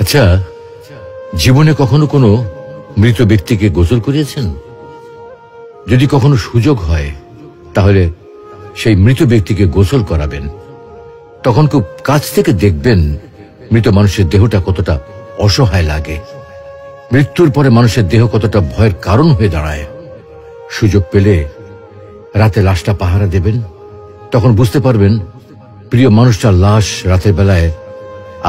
আচ্ছা, জীবনে কখনো কোনো মৃত ব্যক্তিকে গোসল করিয়েছেন? যদি কখনো সুযোগ হয় তাহলে সেই মৃত ব্যক্তিকে গোসল করাবেন। তখন খুব কাছ থেকে দেখবেন মৃত মানুষের দেহটা কতটা অসহায় লাগে, মৃত্যুর পরে মানুষের দেহ কতটা ভয়ের কারণ হয়ে দাঁড়ায়। সুযোগ পেলে রাতে লাশটা পাহারা দেবেন, তখন বুঝতে পারবেন প্রিয় মানুষটার লাশ রাতের বেলায়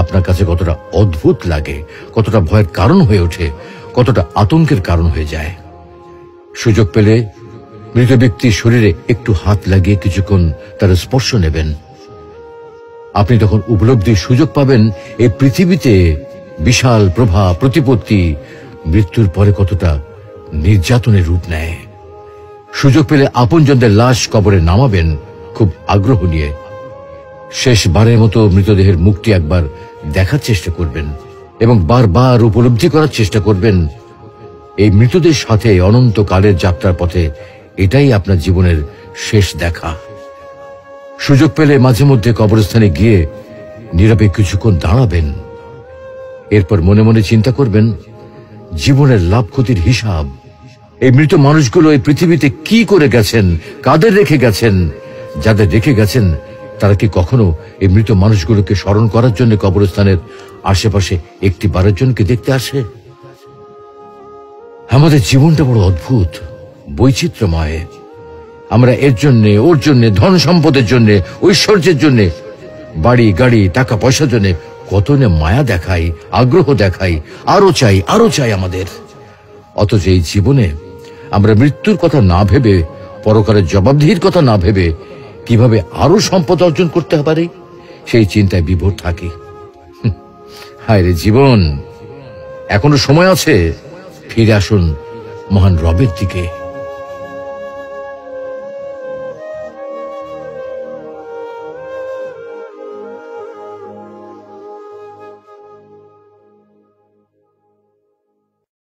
আপনার কাছে কতটা অদ্ভুত লাগে, কতটা ভয়ের কারণ হয়ে ওঠে, কতটা আতঙ্কের কারণ হয়ে যায়। সুযোগ পেলে মৃত ব্যক্তির শরীরে একটু হাত লাগিয়ে কিছুক্ষণ তার স্পর্শ নেবেন। আপনি তখন উপলব্ধির সুযোগ পাবেন এই পৃথিবীতে বিশাল প্রভাব প্রতিপত্তি মৃত্যুর পরে কতটা নির্যাতনের রূপ নেয়। সুযোগ পেলে আপনজনদের লাশ কবরে নামাবেন খুব আগ্রহ নিয়ে। শেষবারের মতো মৃতদেহের মুখটি একবার দেখার চেষ্টা করবেন এবং বারবার উপলব্ধি করার চেষ্টা করবেন এই মৃতদের সাথে অনন্তকালের যাত্রার পথে এটাই আপনার জীবনের শেষ দেখা। সুযোগ পেলে মাঝে মধ্যে কবরস্থানে গিয়ে নীরবে কিছুক্ষণ দাঁড়াবেন। এরপর মনে মনে চিন্তা করবেন জীবনের লাভ ক্ষতির হিসাব। এই মৃত মানুষগুলো এই পৃথিবীতে কি করে গেছেন, কাদের রেখে গেছেন, যাদের রেখে গেছেন তারা কি কখনো এই মৃত মানুষগুলোকে স্মরণ করার জন্য কবরস্থানের আশেপাশে একটি বারের জন্য দেখতে আসে? আমাদের জীবনটা বড় অদ্ভুত, বৈচিত্র্যময়। আমরা এর জন্যে, ওর জন্যে, ধন সম্পদের জন্যে, ঐশ্বর্যের জন্যে, বাড়ি গাড়ি টাকা পয়সার জন্যে কত না মায়া দেখাই, আগ্রহ দেখাই, আরো চাই আরো চাই আমাদের। অথচ এই জীবনে আমরা মৃত্যুর কথা না ভেবে, পরকালের জবাবদিহির কথা না ভেবে কিভাবে আরো সম্পদ অর্জন করতে পারি সেই চিন্তায় বিভোর থাকি। হায় রে জীবন, এখনো সময় আছে, ফিরে আসুন মহান রবের দিকে।